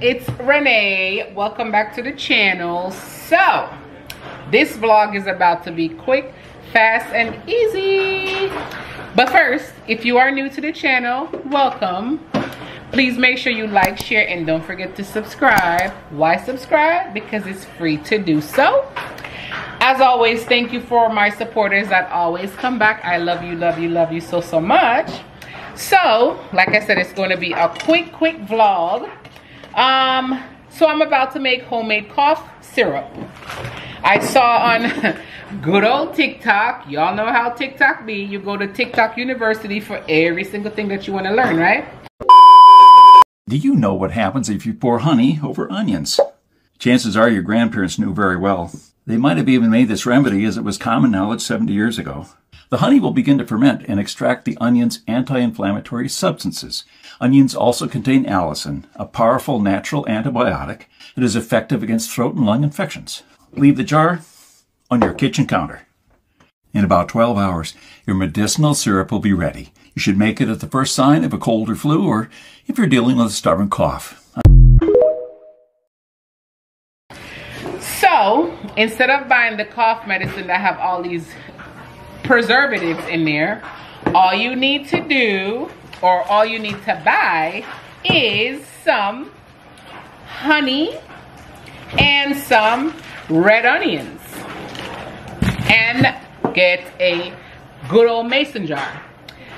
it's Renee. Welcome back to the channel. So this vlog is about to be quick, fast, and easy. But first, if you are new to the channel, welcome. Please make sure you like, share, and don't forget to subscribe. Why subscribe? Because it's free to do so. As always, thank you for my supporters that always come back. I love you so much. So, like I said, it's going to be a quick vlog. So I'm about to make homemade cough syrup. I saw on good old TikTok. Y'all know how TikTok be. You go to TikTok University for every single thing that you want to learn, right? Do you know what happens if you pour honey over onions? Chances are your grandparents knew very well. They might have even made this remedy as it was common knowledge 70 years ago. The honey will begin to ferment and extract the onion's anti-inflammatory substances. Onions also contain allicin, a powerful natural antibiotic that is effective against throat and lung infections. Leave the jar on your kitchen counter. In about 12 hours, your medicinal syrup will be ready. You should make it at the first sign of a cold or flu, or if you're dealing with a stubborn cough. So, instead of buying the cough medicine that have all these preservatives in there, all you need to do, or all you need to buy, is some honey and some red onions. And get a good old mason jar.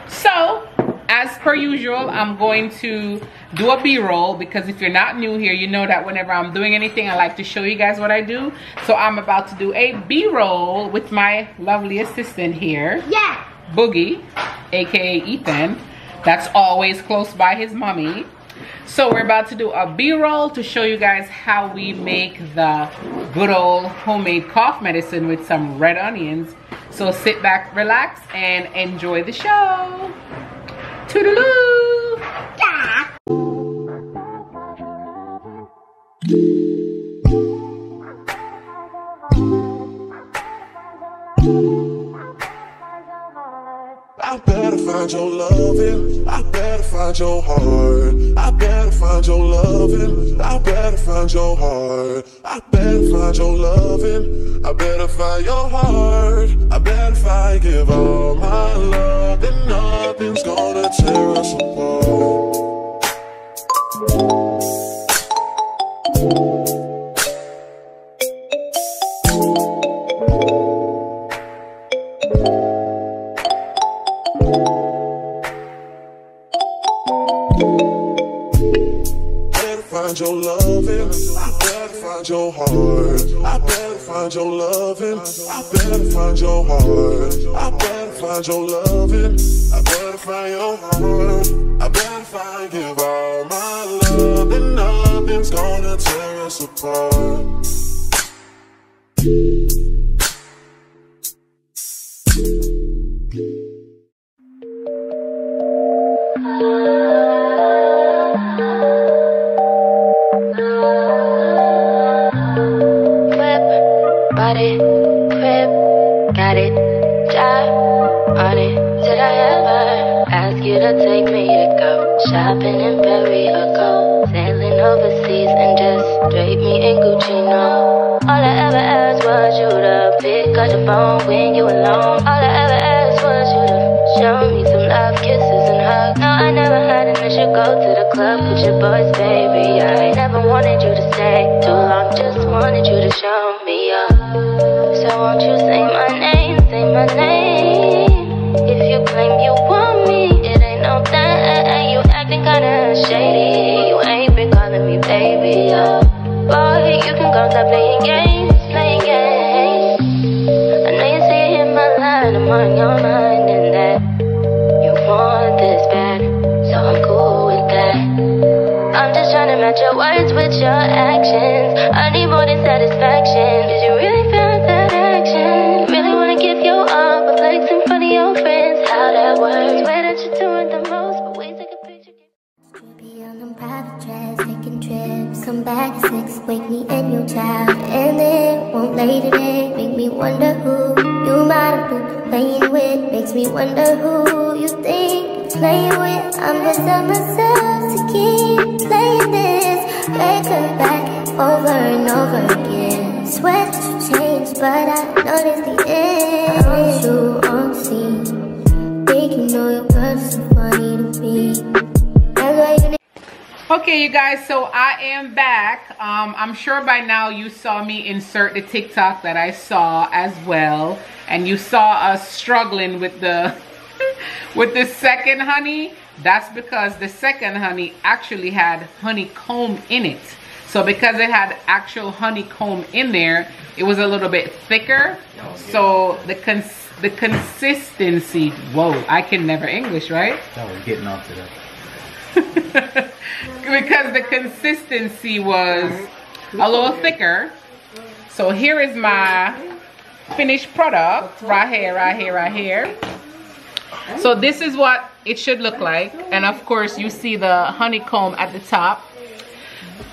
So, as per usual, I'm going to do a B-roll, because if you're not new here, you know that whenever I'm doing anything, I like to show you guys what I do. So I'm about to do a B-roll with my lovely assistant here. Yeah. Boogie, aka Ethan. That's always close by his mommy. So we're about to do a B-roll to show you guys how we make the good old homemade cough medicine with some red onions. So sit back, relax, and enjoy the show. Toodaloo! Yeah. I better find your loving, I better find your heart. I better find your loving, I better find your heart. I better find your loving, I better find your heart. I better if I give all my love, then nothing's gonna tear us apart. Find your loving, I better find your heart. I better find your loving, I better find your heart. I better find your loving, I better find your heart. I better find, give all my love, and nothing's gonna tear us apart. Take me to go shopping in Paris or go sailing overseas and just drape me in Gucci, no. All I ever asked was you to pick up the phone when you alone. All I ever asked was you to show me some love, kisses and hugs. No, I never had an issue, go to the club with your boys, baby. I never wanted you to stay too long, just wanted you to show me up. So won't you say my name, say my name. If you claim you want me, it ain't no thing. You acting kinda shady, you ain't been calling me baby, boy, you can go stop playing games, I know you see it in my line, I'm on your mind, and that you want this bad, so I'm cool with that. I'm just trying to match your words with your actions. I need more than satisfaction. Did you really feel that action? Really wanna give you all, but flex in front of your friends, how that works. Swear that you're doing the most, but wait, take a picture. Be on them private jets, taking trips. Come back at 6, wake me in your child, and then won't lay today. Make me wonder who you might have been playing with. Makes me wonder who you think you're playing with. I'm gonna tell myself to keep playing this. Straight to the back, over and over again. Swear that you changed, but I noticed the end. I want you on the scene. Think you know your girl so funny to me. That's why you need. Okay, you guys, so I am back. I'm sure by now you saw me insert the TikTok that I saw as well, and you saw us struggling with the with the second honey. That's because the second honey actually had honeycomb in it. So because it had actual honeycomb in there, it was a little bit thicker. So the consistency, whoa, I can never English, right? No, we're getting off to that. Because the consistency was a little thicker. So here is my finished product right here. So this is what it should look like, and of course you see the honeycomb at the top.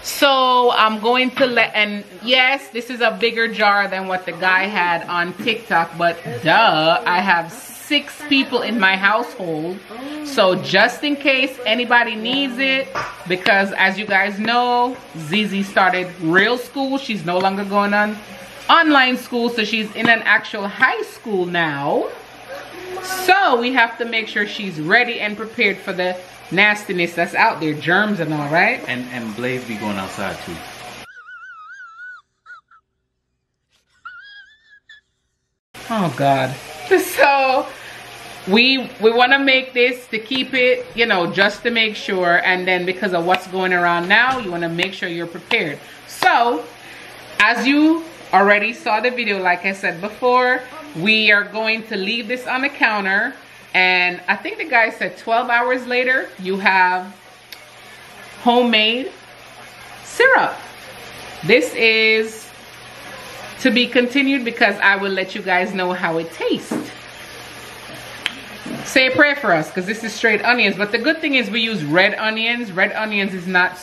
So I'm going to let, and yes, this is a bigger jar than what the guy had on TikTok, but duh, I have 6 people in my household, so just in case anybody needs it, because as you guys know, Zizi started real school. She's no longer going on online school, so she's in an actual high school now. So we have to make sure she's ready and prepared for the nastiness that's out there, germs and all, right? And Blaze be going outside too. Oh God. So we want to make this to keep it, you know, just to make sure, and then because of what's going around now, you want to make sure you're prepared. So as you already saw the video, like I said before, we are going to leave this on the counter, and I think the guy said 12 hours later you have homemade syrup. This is to be continued because I will let you guys know how it tastes. Say a prayer for us, because this is straight onions, but the good thing is we use red onions. Red onions is not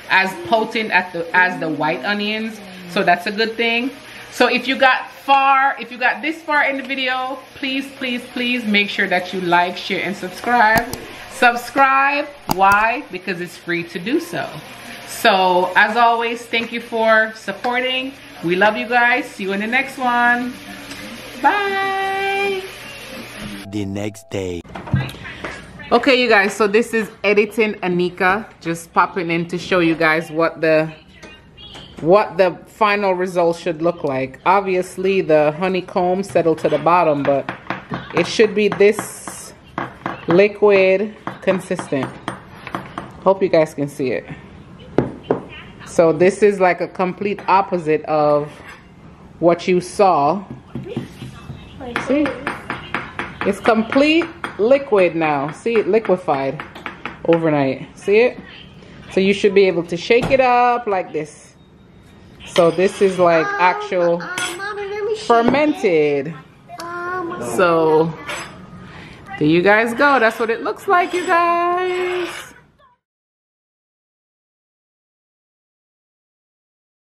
as potent as the white onions, so that's a good thing. So if you got this far in the video, please make sure that you like, share, and subscribe. Why? Because it's free to do so. So as always, thank you for supporting. We love you guys. See you in the next one. Bye. The next day. Okay, you guys, so this is Editing Anika, just popping in to show you guys what the final result should look like. Obviously the honeycomb settled to the bottom, but it should be this liquid consistent. Hope you guys can see it. So this is like a complete opposite of what you saw. See? It's complete liquid now. See, it liquefied overnight. See it? So you should be able to shake it up like this. So this is like actual fermented. So there you guys go. That's what it looks like, you guys.